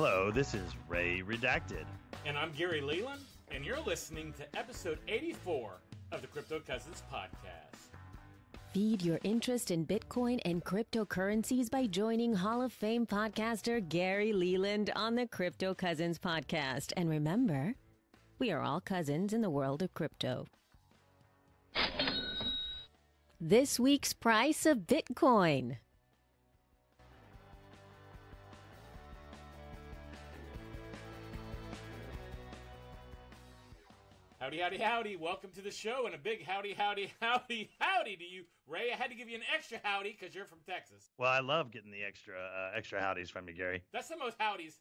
Hello, this is Ray Redacted. And I'm Gary Leland, and you're listening to episode 84 of the Crypto Cousins podcast. Feed your interest in Bitcoin and cryptocurrencies by joining Hall of Fame podcaster Gary Leland on the Crypto Cousins podcast. And remember, we are all cousins in the world of crypto. This week's price of Bitcoin. Howdy, howdy, howdy. Welcome to the show, and a big howdy, howdy, howdy, howdy to you, Ray. I had to give you an extra howdy because you're from Texas. Well, I love getting the extra howdies from you, Gary. That's the most howdies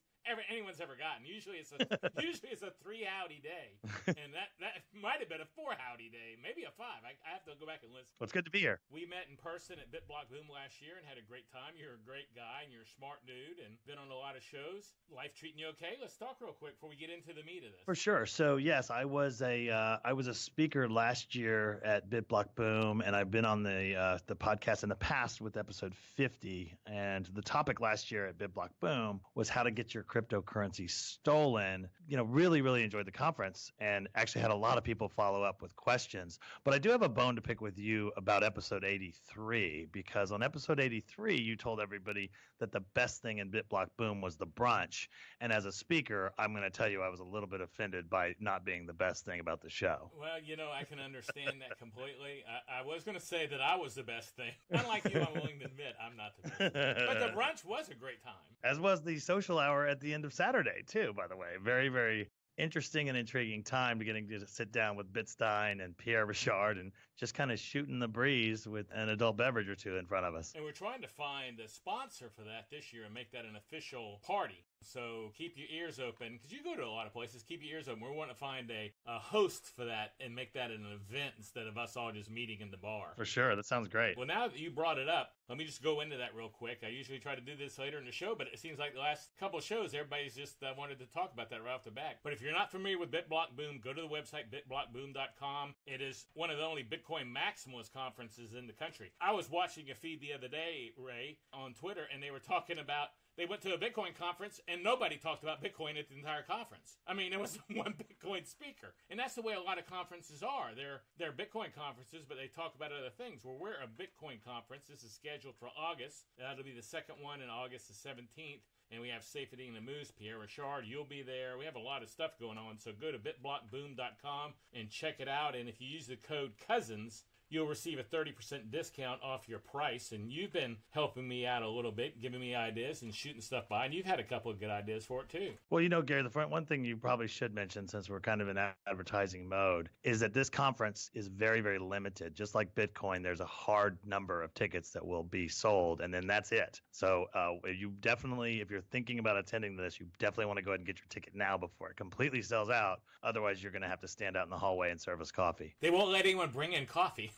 anyone's ever gotten. Usually it's a 3 howdy day, and that might have been a 4 howdy day, maybe a 5. I have to go back and listen. Well, it's good to be here. We met in person at BitBlock Boom last year and had a great time. You're a great guy and you're a smart dude and been on a lot of shows. Life treating you okay? Let's talk real quick before we get into the meat of this. For sure. So yes, I was a speaker last year at BitBlock Boom, and I've been on the podcast in the past with episode 50. And the topic last year at BitBlock Boom was how to get your cryptocurrency stolen. Really enjoyed the conference and actually had a lot of people follow up with questions. But I do have a bone to pick with you about episode 83, because on episode 83, you told everybody that the best thing in BitBlock Boom was the brunch. And as a speaker, I'm going to tell you I was a little bit offended by not being the best thing about the show. Well, I can understand that completely. I was going to say that I was the best thing. Unlike you, I'm willing to admit I'm not the best thing. But the brunch was a great time. As was the social hour at the end of Saturday, too, by the way. Very, very interesting and intriguing time to getting to sit down with Bitstein and Pierre Richard and just kind of shooting the breeze with an adult beverage or two in front of us. And we're trying to find a sponsor for that this year and make that an official party. So keep your ears open, because you go to a lot of places. Keep your ears open. We want to find a host for that and make that an event instead of us all just meeting in the bar. For sure. That sounds great. Well, now that you brought it up, let me just go into that real quick. I usually try to do this later in the show, but it seems like the last couple of shows, everybody's just wanted to talk about that right off the bat. But if you're not familiar with BitBlock Boom, go to the website, bitblockboom.com. It is one of the only Bitcoin maximalist conferences in the country. I was watching a feed the other day, Ray, on Twitter, and they were talking about they went to a Bitcoin conference, and nobody talked about Bitcoin at the entire conference. I mean, there was one Bitcoin speaker. And that's the way a lot of conferences are. They're Bitcoin conferences, but they talk about other things. Well, we're a Bitcoin conference. This is scheduled for August. That'll be the second one in August the 17th. And we have Safety and the Moose, Pierre Richard, you'll be there. We have a lot of stuff going on. So go to bitblockboom.com and check it out. And if you use the code COUSINS, you'll receive a 30% discount off your price. And you've been helping me out a little bit, giving me ideas and shooting stuff by. And you've had a couple of good ideas for it, too. Well, Gary, the one thing you probably should mention, since we're kind of in advertising mode, is that this conference is very, very limited. Just like Bitcoin, there's a hard number of tickets that will be sold, and then that's it. So you definitely, if you're thinking about attending this, you definitely want to go ahead and get your ticket now before it completely sells out. Otherwise, you're going to have to stand out in the hallway and serve us coffee. They won't let anyone bring in coffee.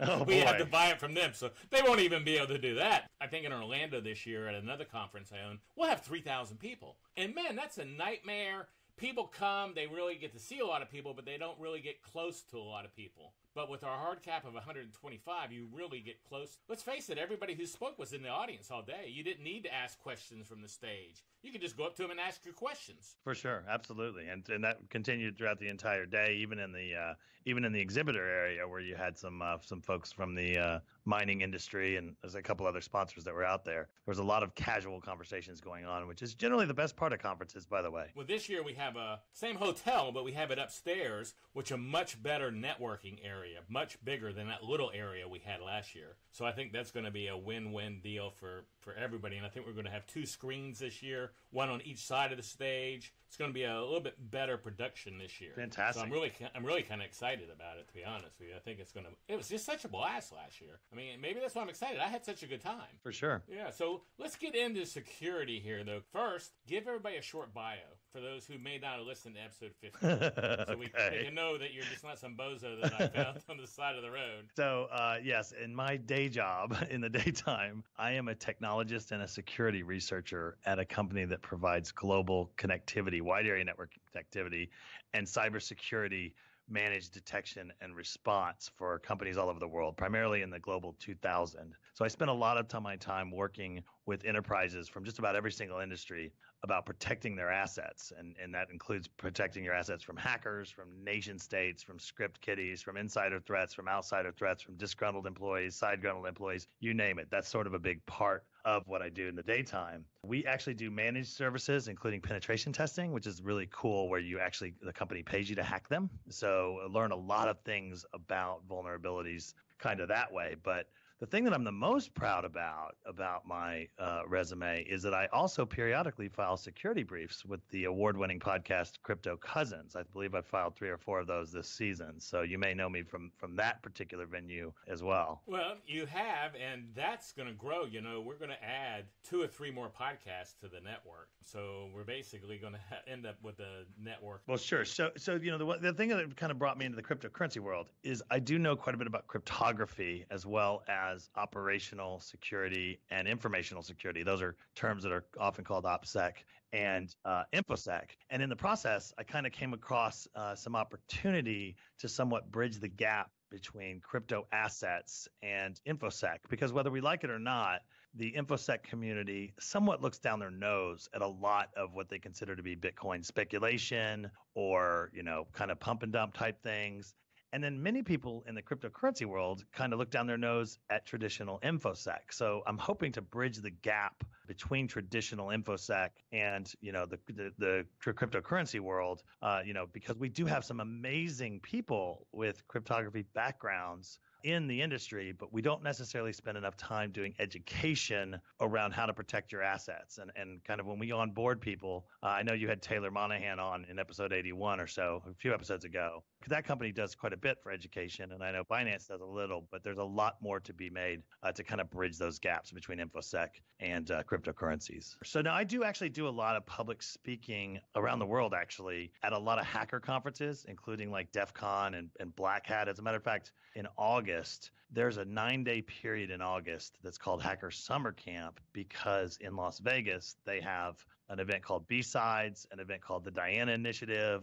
Oh, we have to buy it from them, so they won't even be able to do that. I think in Orlando this year at another conference I own, we'll have 3,000 people. And man, that's a nightmare. People come, they really get to see a lot of people, but they don't really get close to a lot of people. But with our hard cap of 125, you really get close. Let's face it, everybody who spoke was in the audience all day. You didn't need to ask questions from the stage. You could just go up to them and ask your questions. For sure, absolutely, and that continued throughout the entire day, even in the exhibitor area where you had some folks from the mining industry, and there's a couple other sponsors that were out there. There was a lot of casual conversations going on, which is generally the best part of conferences, by the way. Well, this year we have a same hotel, but we have it upstairs, which is a much better networking area. Much bigger than that little area we had last year. So I think that's going to be a win-win deal for everybody. And I think we're going to have 2 screens this year, one on each side of the stage. It's going to be a little bit better production this year. Fantastic. So I'm really kind of excited about it, to be honest with you. I think it was just such a blast last year. I mean, maybe that's why I'm excited. I had such a good time. For sure. Yeah, so let's get into security here, though. First, give everybody a short bio for those who may not have listened to episode 50. So we can know that you're just not some bozo that I found on the side of the road. So, yes, in my day job, in the daytime, I am a technologist and a security researcher at a company that provides global connectivity, wide area network connectivity, and cybersecurity managed detection and response for companies all over the world, primarily in the global 2000. So I spent a lot of my time working with enterprises from just about every single industry about protecting their assets. And that includes protecting your assets from hackers, from nation states, from script kiddies, from insider threats, from outsider threats, from disgruntled employees, side-gruntled employees, you name it. That's sort of a big part of what I do in the daytime. We actually do managed services, including penetration testing, which is really cool, where the company pays you to hack them. So I learn a lot of things about vulnerabilities kind of that way. But the thing that I'm the most proud about my resume is that I also periodically file security briefs with the award-winning podcast Crypto Cousins. I believe I've filed 3 or 4 of those this season. So you may know me from that particular venue as well. Well, you have, and that's going to grow. We're going to add 2 or 3 more podcasts to the network. So we're basically going to end up with a network. Well, sure. So the thing that kind of brought me into the cryptocurrency world is I do know quite a bit about cryptography as well as operational security and informational security. Those are terms that are often called OPSEC and InfoSec. And in the process, I kind of came across some opportunity to somewhat bridge the gap between crypto assets and InfoSec, because whether we like it or not, the InfoSec community somewhat looks down their nose at a lot of what they consider to be Bitcoin speculation or, kind of pump and dump type things. And then many people in the cryptocurrency world kind of look down their nose at traditional InfoSec. So I'm hoping to bridge the gap between traditional InfoSec and, the cryptocurrency world, because we do have some amazing people with cryptography backgrounds in the industry, but we don't necessarily spend enough time doing education around how to protect your assets. And kind of when we onboard people, I know you had Taylor Monahan on in episode 81 or so, a few episodes ago. That company does quite a bit for education, and I know Binance does a little, but there's a lot more to be made to kind of bridge those gaps between InfoSec and cryptocurrencies. So now I do actually do a lot of public speaking around the world, actually, at a lot of hacker conferences, including like DEF CON and Black Hat. As a matter of fact, in August, there's a 9-day period in August that's called Hacker Summer Camp, because in Las Vegas, they have an event called B-Sides, an event called the Diana Initiative,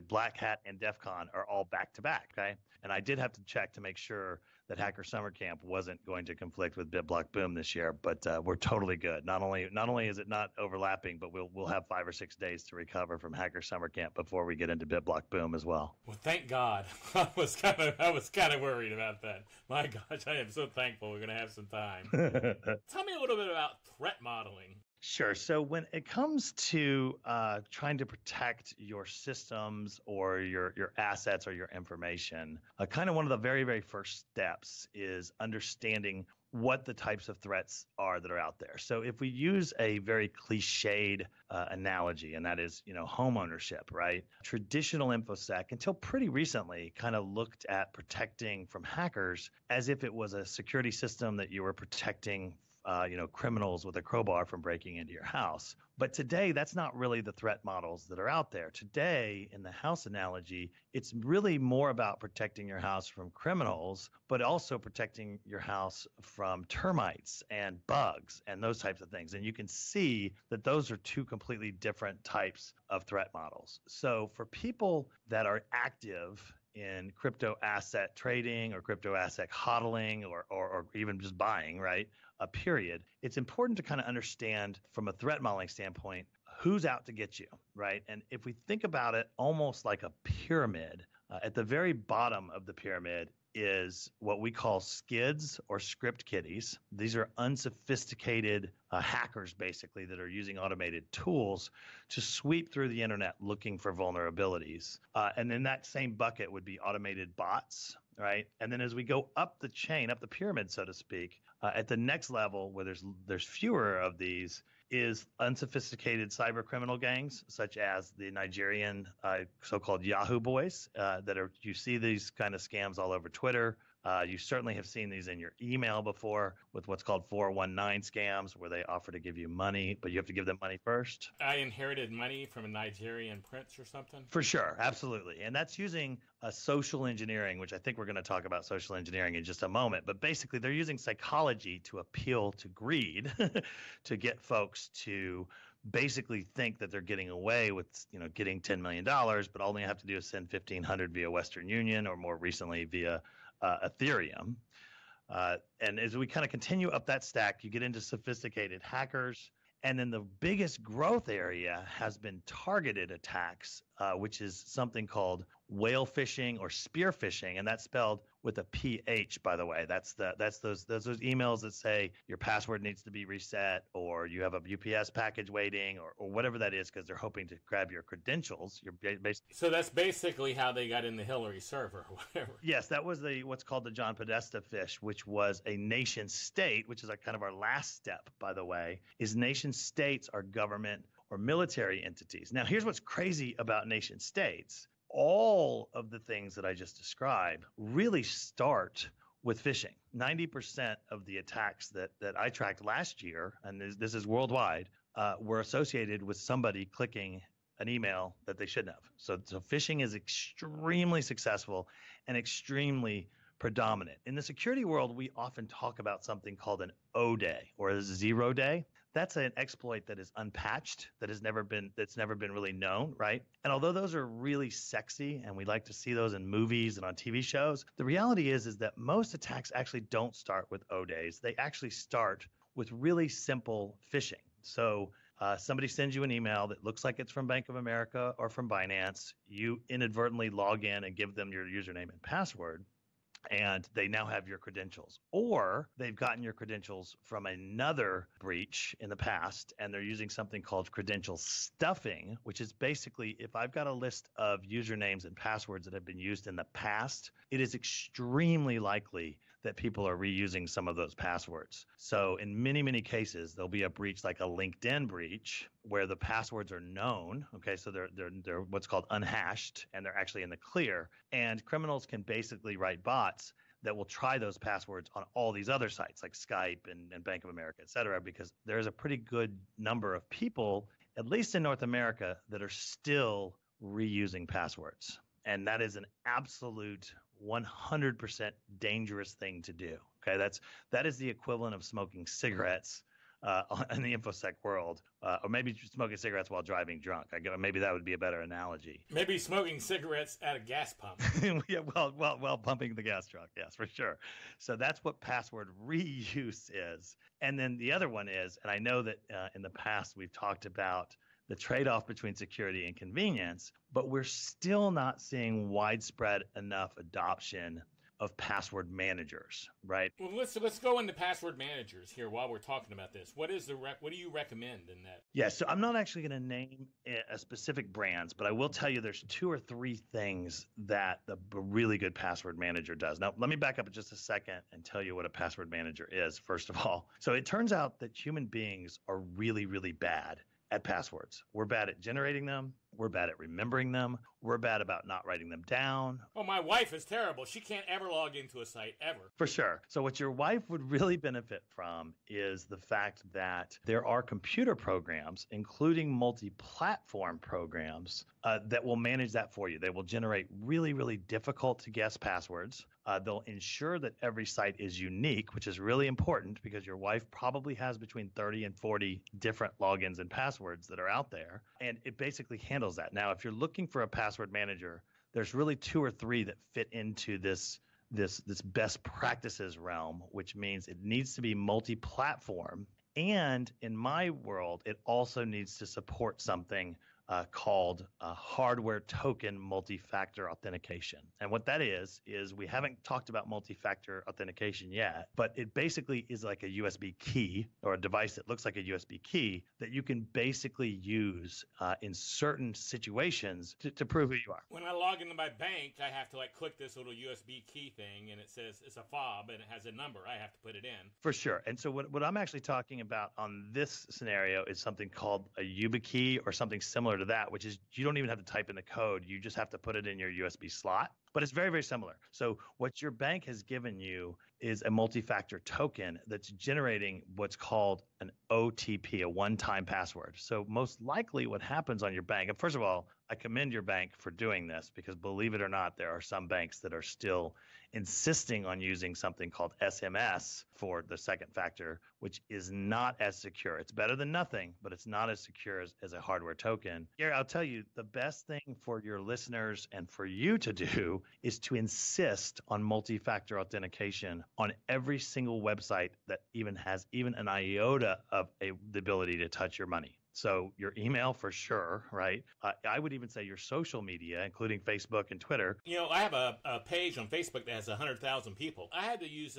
Black Hat, and DEF CON are all back-to-back, okay? And I did have to check to make sure that Hacker Summer Camp wasn't going to conflict with BitBlock Boom this year, but we're totally good. Not only is it not overlapping, but we'll have 5 or 6 days to recover from Hacker Summer Camp before we get into BitBlock Boom as well. Well, thank God. I was kind of worried about that. My gosh, I am so thankful we're going to have some time. Tell me a little bit about threat modeling. Sure. So when it comes to trying to protect your systems or your assets or your information, kind of one of the very, very first steps is understanding what the types of threats are that are out there. So if we use a very cliched analogy, and that is, home ownership, right? Traditional InfoSec, until pretty recently, kind of looked at protecting from hackers as if it was a security system that you were protecting criminals with a crowbar from breaking into your house. But today, that's not really the threat models that are out there. Today, in the house analogy, it's really more about protecting your house from criminals, but also protecting your house from termites and bugs and those types of things. And you can see that those are 2 completely different types of threat models. So for people that are active in crypto asset trading or crypto asset hodling or even just buying, right? Period. It's important to kind of understand from a threat modeling standpoint who's out to get you, right? And if we think about it almost like a pyramid, at the very bottom of the pyramid is what we call skids or script kiddies. These are unsophisticated hackers, basically, that are using automated tools to sweep through the internet looking for vulnerabilities. And in that same bucket would be automated bots, right? And then as we go up the chain, up the pyramid, so to speak, at the next level where there's fewer of these is unsophisticated cyber criminal gangs, such as the Nigerian so-called Yahoo boys you see these kind of scams all over Twitter. You certainly have seen these in your email before with what's called 419 scams, where they offer to give you money, but you have to give them money first. I inherited money from a Nigerian prince or something? For sure. Absolutely. And that's using social engineering, which I think we're going to talk about social engineering in just a moment. But basically, they're using psychology to appeal to greed to get folks to basically think that they're getting away with, getting $10 million, but all they have to do is send $1,500 via Western Union or more recently via Ethereum. And as we kind of continue up that stack, you get into sophisticated hackers. And then the biggest growth area has been targeted attacks, which is something called whale phishing or spear phishing, and that's spelled with a PH, by the way. That's those emails that say your password needs to be reset, or you have a UPS package waiting, or whatever that is, because they're hoping to grab your credentials. So that's basically how they got in the Hillary server or whatever. Yes, that was what's called the John Podesta phish, which was a nation state, which is kind of our last step, by the way, is nation states are government or military entities. Now, here's what's crazy about nation states. All of the things that I just described really start with phishing. 90% of the attacks that I tracked last year, and this is worldwide, were associated with somebody clicking an email that they shouldn't have. So phishing is extremely successful and extremely predominant. In the security world, we often talk about something called an O-day or a 0 day. That's an exploit that is unpatched, that's never been really known, right? And although those are really sexy and we like to see those in movies and on TV shows, the reality is that most attacks actually don't start with O-days. They actually start with really simple phishing. So somebody sends you an email that looks like it's from Bank of America or from Binance. You inadvertently log in and give them your username and password, and they now have your credentials. Or they've gotten your credentials from another breach in the past, and they're using something called credential stuffing, which is basically if I've got a list of usernames and passwords that have been used in the past, it is extremely likely that people are reusing some of those passwords. So in many, many cases, there'll be a breach like a LinkedIn breach where the passwords are known. Okay, so they're what's called unhashed, and they're actually in the clear. And criminals can basically write bots that will try those passwords on all these other sites like Skype and Bank of America, et cetera, because there's a pretty good number of people, at least in North America, that are still reusing passwords. And that is an absolute 100% dangerous thing to do. Okay, that is the equivalent of smoking cigarettes in the InfoSec world, or maybe smoking cigarettes while driving drunk. Maybe that would be a better analogy. Maybe smoking cigarettes at a gas pump. Yeah, while pumping the gas truck, yes, for sure. So that's what password reuse is. And then the other one is, and I know that in the past we've talked about the trade-off between security and convenience, but we're still not seeing widespread enough adoption of password managers, right? Well, let's go into password managers here while we're talking about this. What do you recommend in that? Yeah, so I'm not actually going to name a specific brands, but I will tell you there's 2 or 3 things that a really good password manager does. Now, let me back up in just a second and tell you what a password manager is, first of all. So it turns out that human beings are really, really bad at passwords. We're bad at generating them. We're bad at remembering them. We're bad about not writing them down. Oh, my wife is terrible. She can't ever log into a site, ever. For sure. So what your wife would really benefit from is the fact that there are computer programs, including multi-platform programs, that will manage that for you. They will generate really, really difficult to guess passwords. They'll ensure that every site is unique, which is really important because your wife probably has between 30 and 40 different logins and passwords that are out there. And it basically handles that. Now, if you're looking for a password manager, there's really 2 or 3 that fit into this best practices realm, which means it needs to be multi-platform. And in my world, it also needs to support something called hardware token multi-factor authentication. And what that is we haven't talked about multi-factor authentication yet, but it basically is like a USB key or a device that looks like a USB key that you can basically use in certain situations to prove who you are. When I log into my bank, I have to click this little USB key thing, and it says it's a fob, and it has a number. I have to put it in. For sure. And so what I'm actually talking about on this scenario is something called a YubiKey or something similar to that, which is you don't even have to type in the code. You just have to put it in your USB slot. But it's very, very similar. So what your bank has given you is a multi-factor token that's generating what's called an OTP, a one-time password. So most likely what happens on your bank, and first of all, I commend your bank for doing this because believe it or not, there are some banks that are still insisting on using something called SMS for the second factor, which is not as secure. It's better than nothing, but it's not as secure as a hardware token. Gary, I'll tell you, the best thing for your listeners and for you to do is to insist on multi-factor authentication on every single website that even has even an iota of the ability to touch your money. So your email for sure, right? I would even say your social media, including Facebook and Twitter. I have a page on Facebook that has 100,000 people. I had to use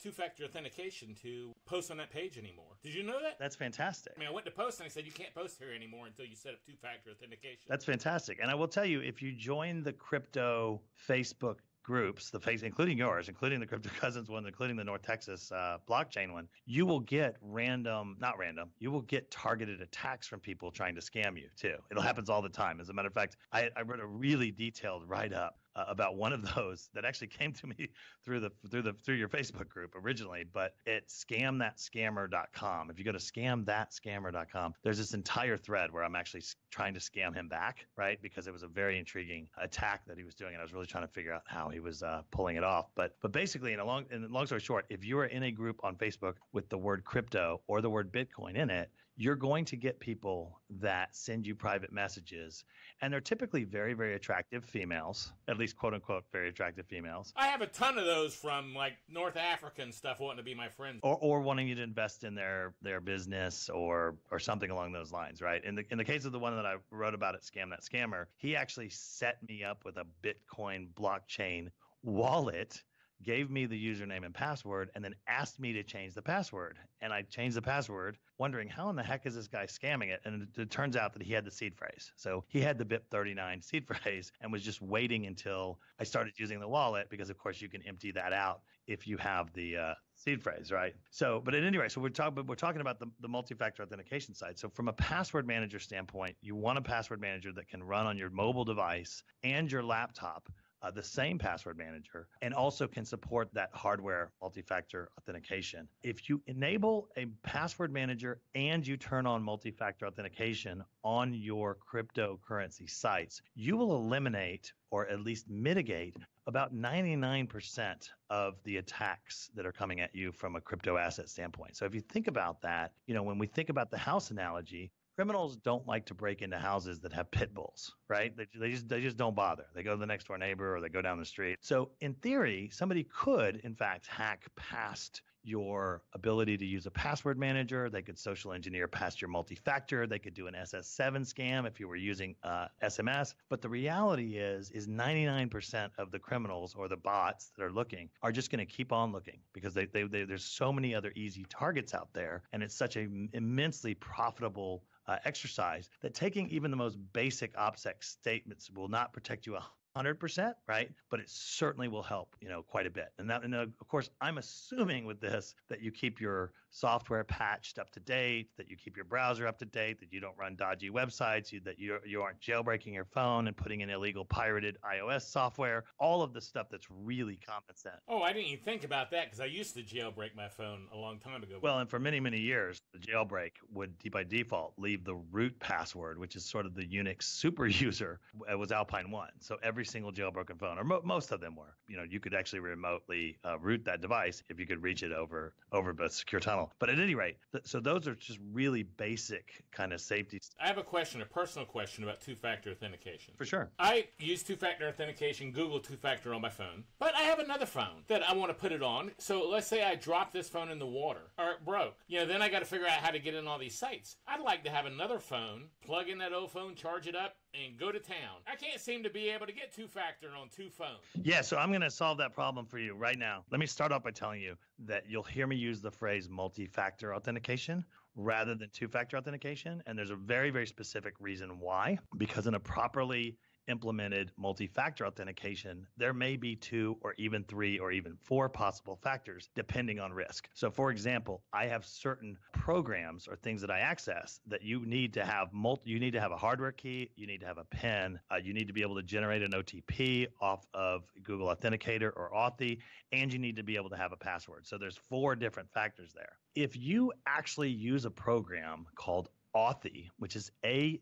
two-factor authentication to post on that page anymore. Did you know that? That's fantastic. I went to post and I said, you can't post here anymore until you set up two-factor authentication. That's fantastic. And I will tell you, if you join the crypto Facebook groups, including yours, including the Crypto Cousins one, including the North Texas blockchain one, you will get you will get targeted attacks from people trying to scam you too. It happens all the time. As a matter of fact, I wrote a really detailed write-up about one of those that actually came to me through your Facebook group originally, but it's scamthatscammer.com. If you go to scamthatscammer.com, there's this entire thread where I'm actually trying to scam him back, right? Because it was a very intriguing attack that he was doing, and I was really trying to figure out how he was pulling it off. But basically, in long story short, if you are in a group on Facebook with the word crypto or the word Bitcoin in it, you're going to get people that send you private messages, and they're typically very, very attractive females, at least quote unquote very attractive females. I have a ton of those from like North Africa and stuff wanting to be my friends, or wanting you to invest in their business or something along those lines, right? In the case of the one that I wrote about at Scam That Scammer, he actually set me up with a Bitcoin blockchain wallet, gave me the username and password, and then asked me to change the password. And I changed the password, wondering how in the heck is this guy scamming it? And it turns out that he had the seed phrase. So he had the BIP39 seed phrase and was just waiting until I started using the wallet, because of course you can empty that out if you have the seed phrase, right? So, but at any rate, so we're talking about the multi-factor authentication side. So from a password manager standpoint, you want a password manager that can run on your mobile device and your laptop, the same password manager, and also can support that hardware multi-factor authentication. If you enable a password manager and you turn on multi-factor authentication on your cryptocurrency sites, you will eliminate or at least mitigate about 99% of the attacks that are coming at you from a crypto asset standpoint. So if you think about that, when we think about the house analogy, criminals don't like to break into houses that have pit bulls, right? They just don't bother. They go to the next door neighbor or they go down the street. So in theory, somebody could, in fact, hack past your ability to use a password manager. They could social engineer past your multi-factor. They could do an SS7 scam if you were using SMS. But the reality is 99% of the criminals or the bots that are looking are just going to keep on looking, because there's so many other easy targets out there, and it's such an immensely profitable exercise that taking even the most basic OPSEC statements will not protect you 100%, right? But it certainly will help, quite a bit. And of course, I'm assuming with this that you keep your software patched up to date, that you keep your browser up to date, that you don't run dodgy websites, that you aren't jailbreaking your phone and putting in illegal pirated iOS software, all of the stuff that's really common sense. Oh, I didn't even think about that, because I used to jailbreak my phone a long time ago. Well, and for many, many years, the jailbreak would, by default, leave the root password, which is sort of the Unix super user. It was Alpine 1. So every single jailbroken phone, or most of them were, you could actually remotely root that device if you could reach it over a secure tunnel. But at any rate, so those are just really basic kind of safety. I have a personal question about two-factor authentication. For sure. I use two-factor authentication, Google two-factor on my phone, but I have another phone that I want to put it on. So let's say I drop this phone in the water, or it broke. Then I got to figure out how to get in all these sites. I'd like to have another phone, plug in that old phone, charge it up, and go to town. I can't seem to be able to get two-factor on two phones. Yeah, so I'm going to solve that problem for you right now. Let me start off by telling you that you'll hear me use the phrase multi-factor authentication rather than two-factor authentication. And there's a very, very specific reason why. Because in a properly implemented multi-factor authentication, there may be 2 or even 3 or even 4 possible factors depending on risk. So for example, I have certain programs or things that I access that you need to have you need to have a hardware key, you need to have a PIN, you need to be able to generate an OTP off of Google Authenticator or Authy, and you need to be able to have a password. So there's 4 different factors there. If you actually use a program called Authy, which is AUTHY,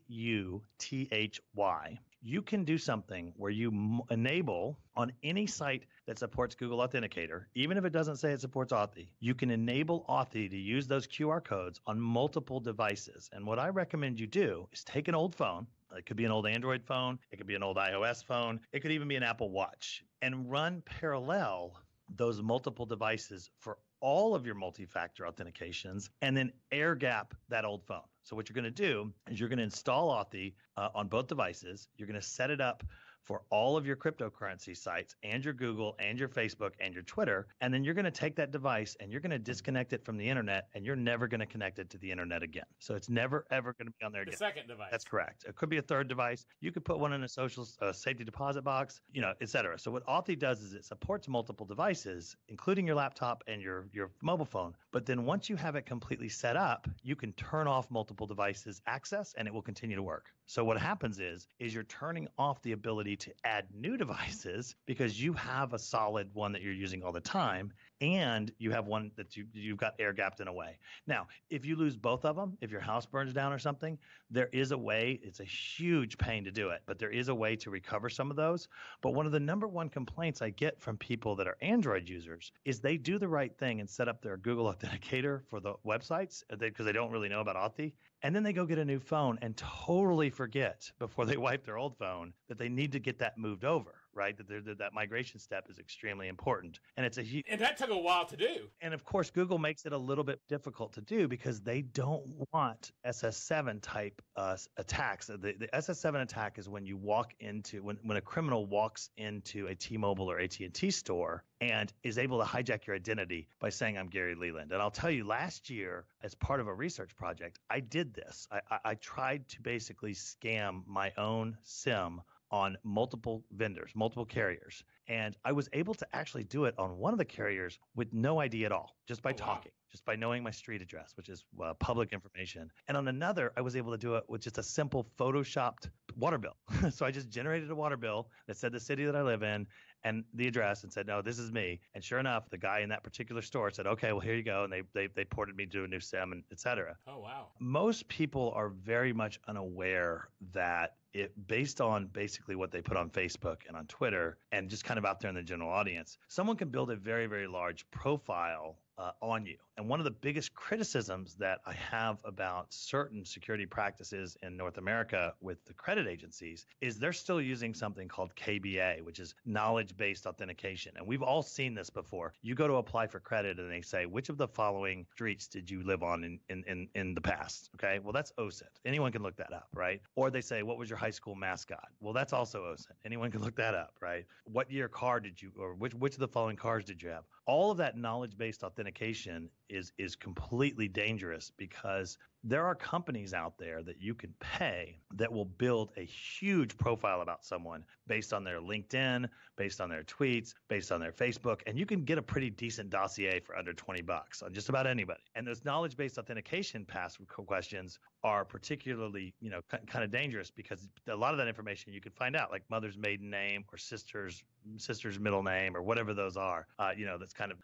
you can do something where you enable on any site that supports Google Authenticator, even if it doesn't say it supports Authy, you can enable Authy to use those QR codes on multiple devices. And what I recommend you do is take an old phone. It could be an old Android phone. It could be an old iOS phone. It could even be an Apple Watch, and run parallel those multiple devices for all of your multi-factor authentications, and then air gap that old phone. So what you're going to do is you're going to install Authy on both devices. You're going to set it up for all of your cryptocurrency sites and your Google and your Facebook and your Twitter. And then you're going to take that device and you're going to disconnect it from the internet, and you're never going to connect it to the internet again. So it's never, ever going to be on there again. The second device. That's correct. It could be a third device. You could put one in a social safety deposit box, et cetera. So what Authy does is it supports multiple devices, including your laptop and your mobile phone. But then once you have it completely set up, you can turn off multiple devices access and it will continue to work. So what happens is you're turning off the ability to add new devices because you have a solid one that you're using all the time, and you have one that you've got air gapped in a way. Now, if you lose both of them, if your house burns down or something, there is a way. It's a huge pain to do it, but there is a way to recover some of those. But one of the number one complaints I get from people that are Android users is they do the right thing and set up their Google Authenticator for the websites because they don't really know about Authy. And then they go get a new phone and totally forget before they wipe their old phone that they need to get that moved over, right? That migration step is extremely important. And and that took a while to do. And of course, Google makes it a little bit difficult to do because they don't want SS7 type attacks. The SS7 attack is when you walk into, when a criminal walks into a T-Mobile or AT&T store and is able to hijack your identity by saying, I'm Gary Leland. And I'll tell you, last year, as part of a research project, I did this. I tried to basically scam my own SIM on multiple vendors, multiple carriers. And I was able to actually do it on one of the carriers with no ID at all, just by talking, just by knowing my street address, which is public information. And on another, I was able to do it with just a simple photoshopped water bill. So I just generated a water bill that said the city that I live in and the address and said, no, this is me. And sure enough, the guy in that particular store said, okay, well, here you go. And they ported me to a new SIM, and et cetera. Oh, wow. Most people are very much unaware that based on basically what they put on Facebook and on Twitter and just kind of out there in the general audience, someone can build a very, very large profile on you. And one of the biggest criticisms that I have about certain security practices in North America with the credit agencies is they're still using something called KBA, which is knowledge-based authentication. And we've all seen this before. You go to apply for credit and they say, which of the following streets did you live on in the past? Okay, well, that's OSINT. Anyone can look that up, right? Or they say, what was your high school mascot? Well, that's also OSINT. Anyone can look that up, right? What year car did you, or which of the following cars did you have? All of that knowledge-based authentication is completely dangerous because there are companies out there that you can pay that will build a huge profile about someone based on their LinkedIn, based on their tweets, based on their Facebook, and you can get a pretty decent dossier for under $20 on just about anybody. And those knowledge-based authentication pass questions are particularly, kind of dangerous because a lot of that information you can find out, like mother's maiden name or sister's middle name or whatever those are,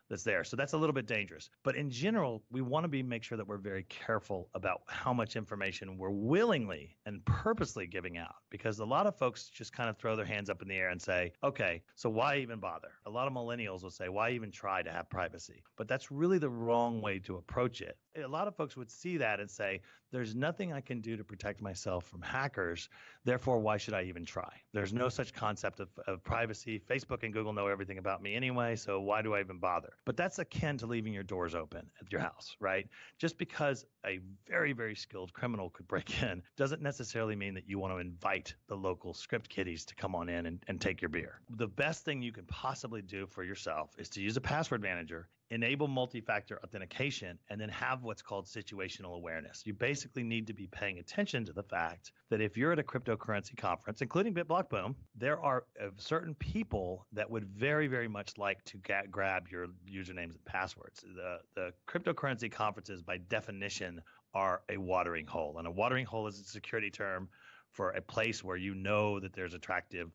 that's there. So that's a little bit dangerous. But in general, we want to make sure that we're very careful about how much information we're willingly and purposely giving out, because a lot of folks just kind of throw their hands up in the air and say, okay, so why even bother? A lot of millennials will say, why even try to have privacy? But that's really the wrong way to approach it. A lot of folks would see that and say, there's nothing I can do to protect myself from hackers. Therefore, why should I even try? There's no such concept of privacy. Facebook and Google know everything about me anyway, so why do I even bother? But that's akin to leaving your doors open at your house, right? Just because a very, very skilled criminal could break in doesn't necessarily mean that you want to invite the local script kiddies to come on in and take your beer. The best thing you can possibly do for yourself is to use a password manager, enable multi-factor authentication, and then have what's called situational awareness. You basically need to be paying attention to the fact that if you're at a cryptocurrency conference, including BitBlockBoom, there are certain people that would very, very much like to grab your usernames and passwords. The cryptocurrency conferences, by definition, are a watering hole. And a watering hole is a security term for a place where you know that there's attractive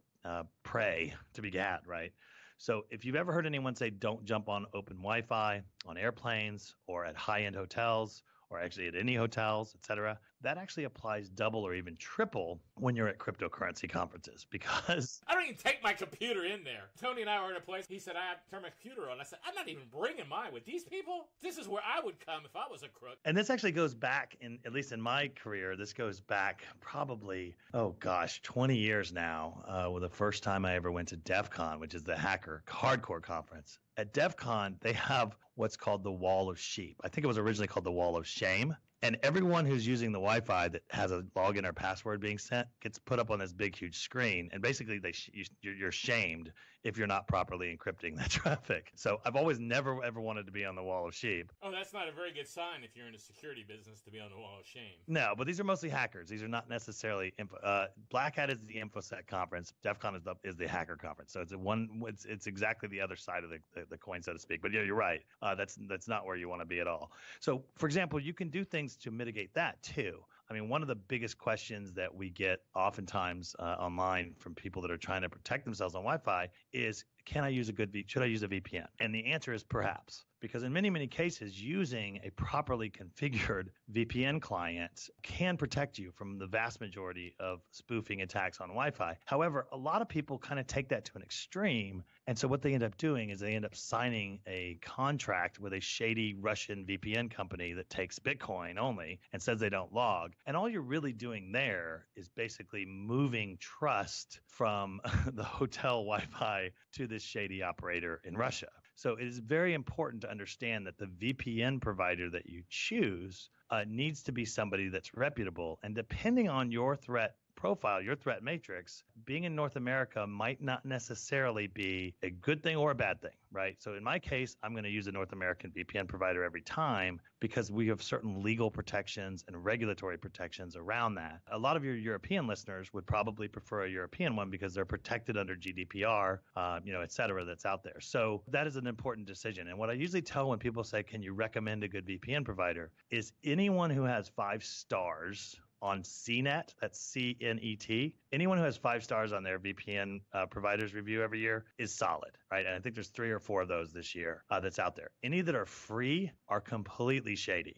prey to be had, right? So if you've ever heard anyone say don't jump on open Wi-Fi on airplanes or at high-end hotels or actually at any hotels, etc. That actually applies double or even triple when you're at cryptocurrency conferences because I don't even take my computer in there. Tony and I were in a place. He said, I have to turn my computer on. I said, I'm not even bringing mine with these people. This is where I would come if I was a crook. And this actually goes back, at least in my career, this goes back probably, 20 years now, with the first time I ever went to DEF CON, which is the hacker hardcore conference. At DEF CON, they have what's called the Wall of Sheep. I think it was originally called the Wall of Shame. And everyone who's using the Wi-Fi that has a login or password being sent gets put up on this big, huge screen. And basically, you're shamed if you're not properly encrypting that traffic. So I've always never, ever wanted to be on the Wall of Sheep. Oh, that's not a very good sign if you're in a security business to be on the Wall of Shame. No, but these are mostly hackers. These are not necessarily Black Hat is the InfoSec conference. DEF CON is the hacker conference. So it's exactly the other side of the coin, so to speak. But yeah, you're right. That's not where you want to be at all. So, for example, you can do things to mitigate that too. I mean, one of the biggest questions that we get oftentimes online from people that are trying to protect themselves on Wi-Fi is, should I use a VPN? And the answer is perhaps, because in many, many cases, using a properly configured VPN client can protect you from the vast majority of spoofing attacks on Wi-Fi. However, a lot of people kind of take that to an extreme. And so what they end up doing is they end up signing a contract with a shady Russian VPN company that takes Bitcoin only and says they don't log. And all you're really doing there is basically moving trust from the hotel Wi-Fi to this shady operator in Russia. So it is very important to understand that the VPN provider that you choose needs to be somebody that's reputable. And depending on your threat profile, your threat matrix, being in North America might not necessarily be a good thing or a bad thing, right? So in my case, I'm going to use a North American VPN provider every time because we have certain legal protections and regulatory protections around that. A lot of your European listeners would probably prefer a European one because they're protected under GDPR, et cetera, that's out there. So that is an important decision. And what I usually tell when people say, can you recommend a good VPN provider, is anyone who has 5 stars on CNET, that's CNET. Anyone who has 5 stars on their VPN providers review every year is solid, right? And I think there's 3 or 4 of those this year that's out there. Any that are free are completely shady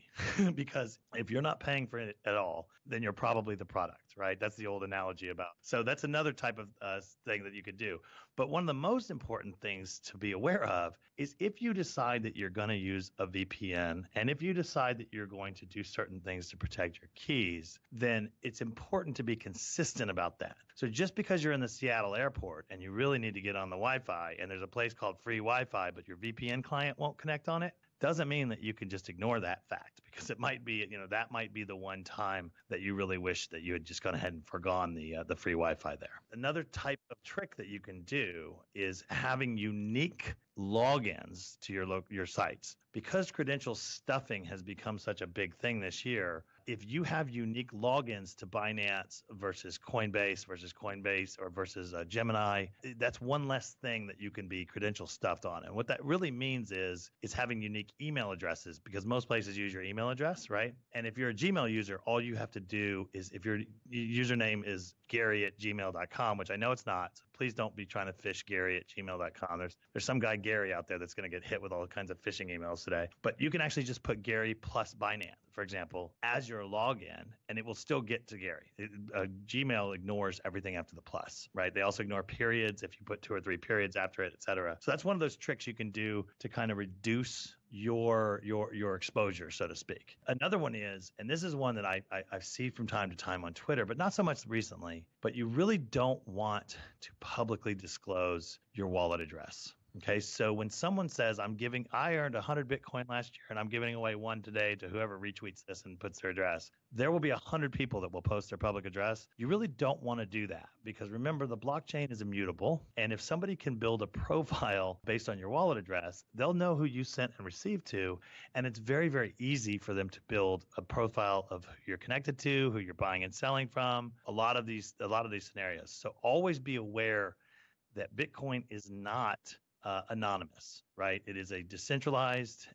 because if you're not paying for it at all, then you're probably the product, right? That's the old analogy about. So that's another type of thing that you could do. But one of the most important things to be aware of is if you decide that you're going to use a VPN and if you decide that you're going to do certain things to protect your keys, then it's important to be consistent about that. So just because you're in the Seattle airport and you really need to get on the Wi-Fi and there's a place called free Wi-Fi, but your VPN client won't connect on it, doesn't mean that you can just ignore that fact, because it might be, that might be the one time that you really wish that you had just gone ahead and forgone the free Wi-Fi there. Another type of trick that you can do is having unique logins to your sites. Because credential stuffing has become such a big thing this year, if you have unique logins to Binance versus Coinbase or versus Gemini, that's one less thing that you can be credential stuffed on. And what that really means is having unique email addresses, because most places use your email address, right? And if you're a Gmail user, all you have to do is, if your username is Gary@gmail.com, which I know it's not, so please don't be trying to fish Gary@gmail.com. There's some guy Gary out there that's going to get hit with all kinds of phishing emails today. But you can actually just put Gary plus Binance, for example, as your login, and it will still get to Gary. Gmail ignores everything after the plus, right? They also ignore periods if you put 2 or 3 periods after it, et cetera. So that's one of those tricks you can do to kind of reduce your exposure, so to speak. Another one is, and this is one that I see from time to time on Twitter, but not so much recently, but you really don't want to publicly disclose your wallet address. Okay, so when someone says, I earned 100 Bitcoin last year and I'm giving away 1 today to whoever retweets this and puts their address, there will be 100 people that will post their public address. You really don't want to do that because remember, the blockchain is immutable. And if somebody can build a profile based on your wallet address, they'll know who you sent and received to. And it's very, very easy for them to build a profile of who you're connected to, who you're buying and selling from, a lot of these scenarios. So always be aware that Bitcoin is not anonymous, right? It is a decentralized,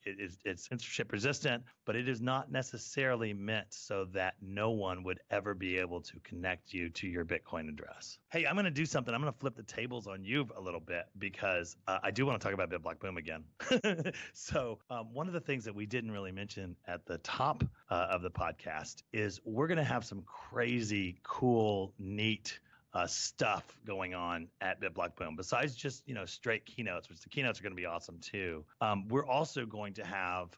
it's censorship resistant, but it is not necessarily meant so that no one would ever be able to connect you to your Bitcoin address. Hey, I'm going to do something. I'm going to flip the tables on you a little bit because I do want to talk about BitBlockBoom again. So one of the things that we didn't really mention at the top of the podcast is we're going to have some crazy, cool, neat stuff going on at BitBlockBoom. Besides just, straight keynotes, which the keynotes are going to be awesome too. We're also going to have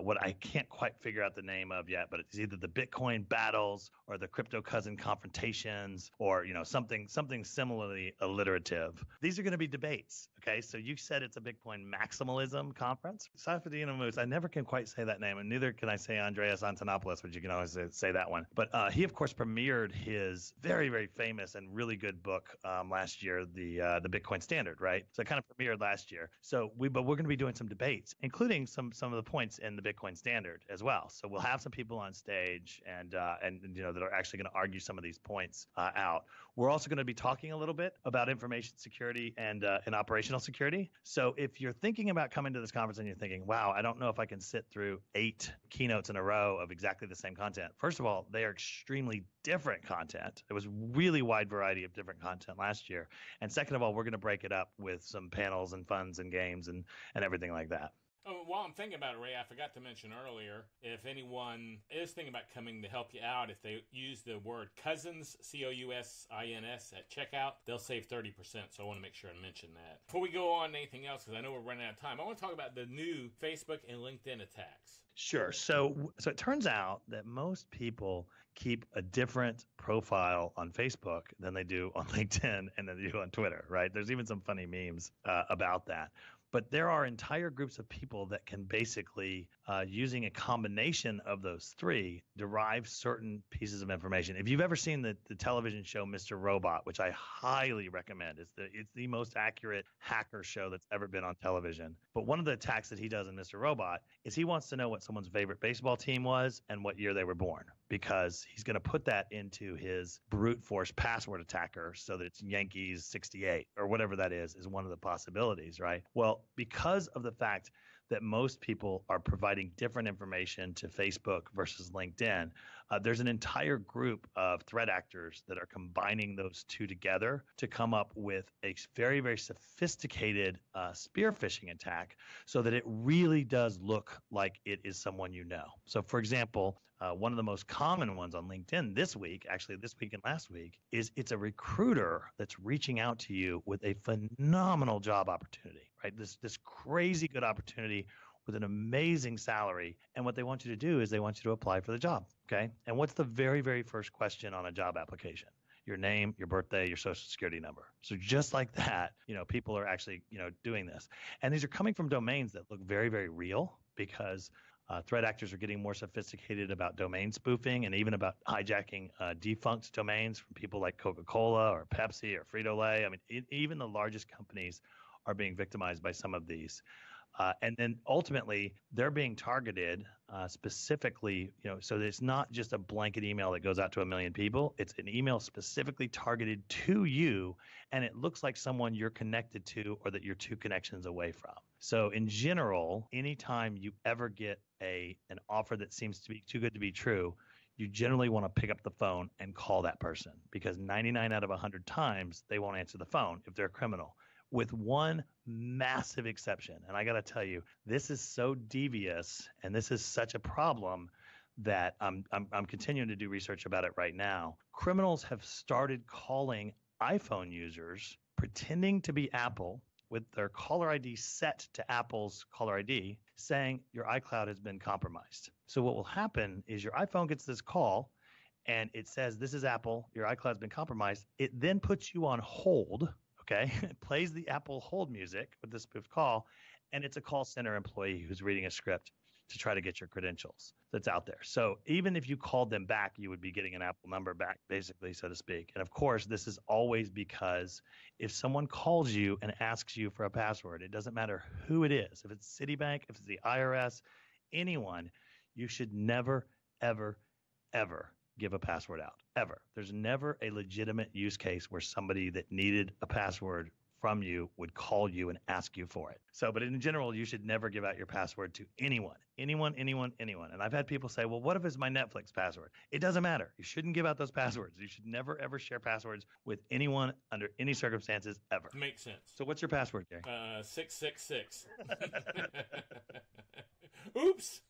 what I can't quite figure out the name of yet, but it's either the Bitcoin battles or the Crypto Cousin confrontations or, something similarly alliterative. These are going to be debates. Okay. So you said it's a Bitcoin maximalism conference. Safadino Moose. I never can quite say that name, and neither can I say Andreas Antonopoulos, but you can always say that one. But he, of course, premiered his very, very famous and really good book last year, the Bitcoin Standard, right? So it kind of premiered last year. So we're going to be doing some debates, including some of the points in the Bitcoin Standard as well. So we'll have some people on stage and that are actually going to argue some of these points out. We're also going to be talking a little bit about information security and operational security. So if you're thinking about coming to this conference and you're thinking, wow, I don't know if I can sit through 8 keynotes in a row of exactly the same content. First of all, they are extremely different content. There was really wide variety of different content last year. And second of all, we're going to break it up with some panels and funds and games and everything like that. Oh, while I'm thinking about it, Ray, I forgot to mention earlier, if anyone is thinking about coming to help you out, if they use the word cousins, COUSINS at checkout, they'll save 30%. So I want to make sure I mention that. Before we go on to anything else, because I know we're running out of time, I want to talk about the new Facebook and LinkedIn attacks. Sure. So it turns out that most people keep a different profile on Facebook than they do on LinkedIn and than they do on Twitter, right? There's even some funny memes about that. But there are entire groups of people that can basically, using a combination of those three, derive certain pieces of information. If you've ever seen the television show Mr. Robot, which I highly recommend, it's the most accurate hacker show that's ever been on television. But one of the attacks that he does in Mr. Robot is he wants to know what someone's favorite baseball team was and what year they were born, because he's going to put that into his brute force password attacker so that it's Yankees 68 or whatever that is one of the possibilities, right? Well, because of the fact that most people are providing different information to Facebook versus LinkedIn, there's an entire group of threat actors that are combining those two together to come up with a very, very sophisticated spear phishing attack so that it really does look like it is someone you know. So, for example, one of the most common ones on LinkedIn this week and last week, is it's a recruiter that's reaching out to you with a phenomenal job opportunity, right? This crazy good opportunity with an amazing salary. And what they want you to do is they want you to apply for the job, okay? And what's the very, very first question on a job application? Your name, your birthday, your social security number. So just like that, people are actually, doing this. And these are coming from domains that look very, very real, because threat actors are getting more sophisticated about domain spoofing and even about hijacking defunct domains from people like Coca-Cola or Pepsi or Frito-Lay. I mean, even the largest companies are being victimized by some of these. And then ultimately, they're being targeted specifically, so that it's not just a blanket email that goes out to 1 million people. It's an email specifically targeted to you, and it looks like someone you're connected to or that you're 2 connections away from. So in general, anytime you ever get an offer that seems to be too good to be true, you generally want to pick up the phone and call that person, because 99 out of 100 times they won't answer the phone if they're a criminal. With one massive exception. And I got to tell you, this is so devious and this is such a problem that I'm continuing to do research about it right now. Criminals have started calling iPhone users, pretending to be Apple with their caller ID set to Apple's caller ID, saying your iCloud has been compromised. So what will happen is your iPhone gets this call and it says, this is Apple, your iCloud's been compromised. It then puts you on hold. Okay, it plays the Apple hold music with the spoofed call, and it's a call center employee who's reading a script to try to get your credentials that's out there. So even if you called them back, you would be getting an Apple number back, basically, so to speak. And of course, this is always because if someone calls you and asks you for a password, it doesn't matter who it is. If it's Citibank, if it's the IRS, anyone, you should never, ever, ever give a password out, ever. There's never a legitimate use case where somebody that needed a password from you would call you and ask you for it. So, but in general, you should never give out your password to anyone. And I've had people say, well, what if it's my Netflix password? It doesn't matter. You shouldn't give out those passwords. You should never, ever share passwords with anyone under any circumstances ever. Makes sense. So what's your password, Gary? 666. Oops.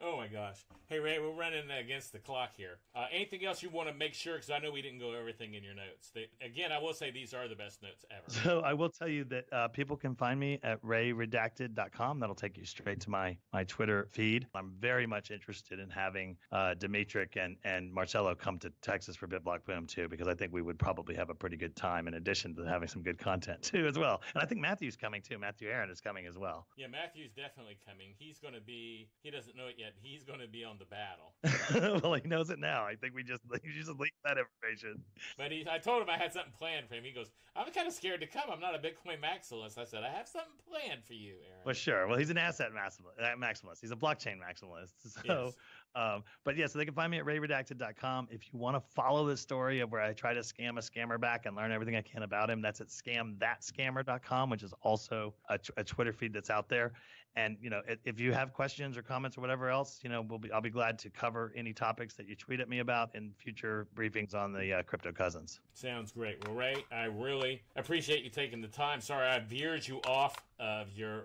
Oh, my gosh. Hey, Ray, we're running against the clock here. Anything else you want to make sure? Because I know we didn't go over everything in your notes. Again, I will say these are the best notes ever. So I will tell you that people can find me at rayredacted.com. That'll take you straight to my Twitter feed. I'm very much interested in having Dimitrik and Marcelo come to Texas for BitBlock Boom, too, because I think we would probably have a pretty good time in addition to having some good content, too, as well. And I think Matthew's coming, too. Matthew Aaron is coming as well. Yeah, Matthew's definitely coming. He's going to be, he doesn't know it yet, he's going to be on the battle. Well, he knows it now. I think you just leaked that information. But I told him I had something planned for him. He goes, I'm kind of scared to come. I'm not a Bitcoin maximalist. I said, I have something planned for you, Aaron. Well, sure. Well, he's an asset maximalist. He's a blockchain maximalist. So, yes. But yeah, so they can find me at rayredacted.com. If you want to follow the story of where I try to scam a scammer back and learn everything I can about him, that's at scamthatscammer.com, which is also a Twitter feed that's out there. And, if you have questions or comments or whatever else, I'll be glad to cover any topics that you tweet at me about in future briefings on the Crypto Cousins. Sounds great. Well, Ray, I really appreciate you taking the time. Sorry, I veered you off of your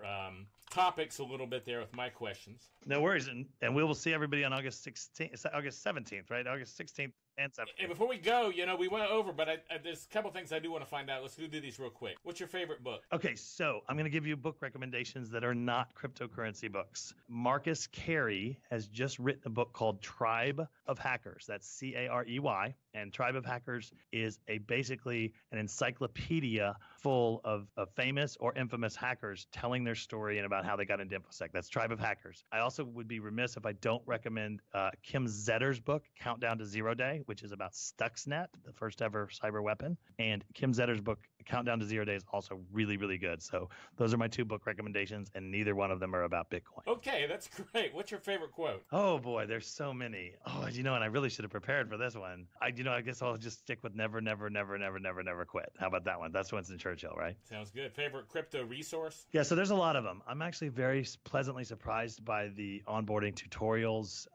topics a little bit there with my questions. No worries. And we will see everybody on August 17th, right? August 16th. And before we go, we went over, but there's a couple things I do want to find out. Let's do these real quick. What's your favorite book? Okay, so I'm going to give you book recommendations that are not cryptocurrency books. Marcus Carey has just written a book called Tribe of Hackers. That's Carey. And Tribe of Hackers is basically an encyclopedia full of famous or infamous hackers telling their story and about how they got into InfoSec. That's Tribe of Hackers. I also would be remiss if I don't recommend Kim Zetter's book, Countdown to Zero Day, which is about Stuxnet, the first ever cyber weapon. And Kim Zetter's book, Countdown to Zero Day, is also really, really good. So those are my two book recommendations, and neither one of them are about Bitcoin. Okay, that's great. What's your favorite quote? Oh, boy, there's so many. Oh, and I really should have prepared for this one. I guess I'll just stick with never, never, never, never, never, never quit. How about that one? That's Winston Churchill, right? Sounds good. Favorite crypto resource? Yeah, so there's a lot of them. I'm actually very pleasantly surprised by the onboarding tutorials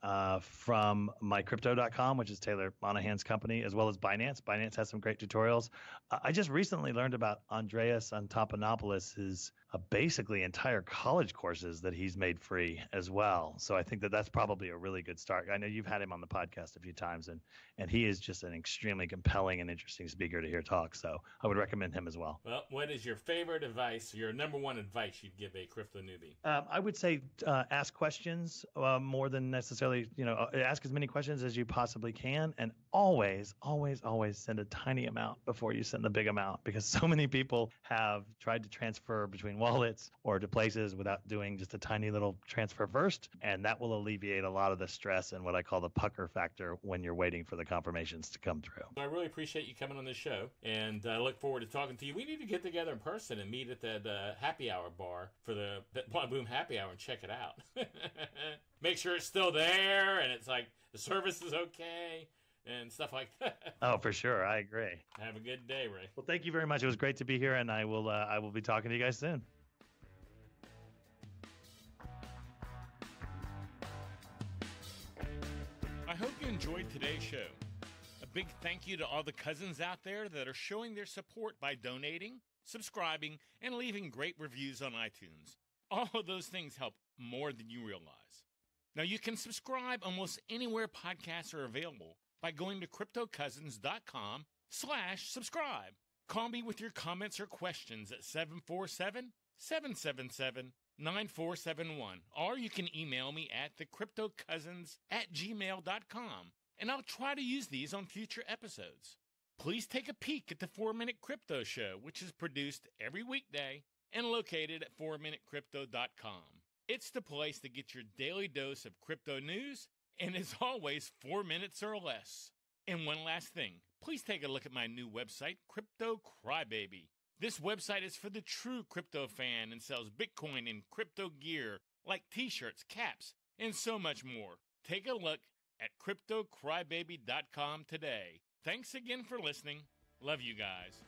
from mycrypto.com, which is Taylor Monahan's company, as well as Binance. Binance has some great tutorials. I just recently learned about Andreas Antonopoulos' basically entire college courses that he's made free as well. So I think that's probably a really good start. I know you've had him on the podcast a few times, and he is just an extremely compelling and interesting speaker to hear talk. So I would recommend him as well. Well, what is your favorite advice, your number one advice you'd give a crypto newbie? I would say ask questions more than necessarily, ask as many questions as you possibly can. And always, always, always send a tiny amount before you send the big amount, because so many people have tried to transfer between wallets or to places without doing just a tiny little transfer first. And that will alleviate a lot of the stress and what I call the pucker factor when you're waiting for the confirmations to come through. I really appreciate you coming on this show, and I look forward to talking to you. We need to get together in person and meet at that happy hour bar for the BitBlock Boom happy hour and check it out. Make sure it's still there and it's like the service is okay and stuff like that. Oh, for sure. I agree. Have a good day, Ray. Well, thank you very much. It was great to be here, and I will be talking to you guys soon. I hope you enjoyed today's show. A big thank you to all the cousins out there that are showing their support by donating, subscribing, and leaving great reviews on iTunes. All of those things help more than you realize. Now, you can subscribe almost anywhere podcasts are available by going to CryptoCousins.com/subscribe. Call me with your comments or questions at 747-777-9471. Or you can email me at TheCryptoCousins@gmail.com, and I'll try to use these on future episodes. Please take a peek at the 4-Minute Crypto Show, which is produced every weekday and located at 4minutecrypto.com. It's the place to get your daily dose of crypto news, and as always, 4 minutes or less. And one last thing, please take a look at my new website, Crypto Crybaby. This website is for the true crypto fan and sells Bitcoin and crypto gear like t-shirts, caps, and so much more. Take a look at CryptoCrybaby.com today. Thanks again for listening. Love you guys.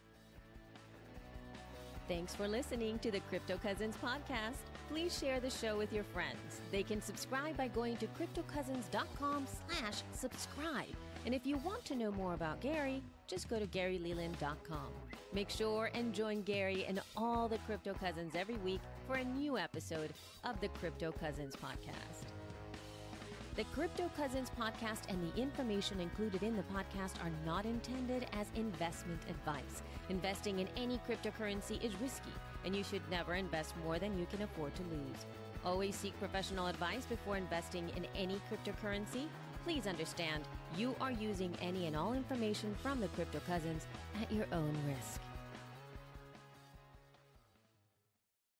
Thanks for listening to the Crypto Cousins podcast. Please share the show with your friends. They can subscribe by going to cryptocousins.com/subscribe. And if you want to know more about Gary, just go to GaryLeland.com. Make sure and join Gary and all the Crypto Cousins every week for a new episode of the Crypto Cousins podcast. The Crypto Cousins podcast and the information included in the podcast are not intended as investment advice. Investing in any cryptocurrency is risky, and you should never invest more than you can afford to lose. Always seek professional advice before investing in any cryptocurrency. Please understand, you are using any and all information from the Crypto Cousins at your own risk.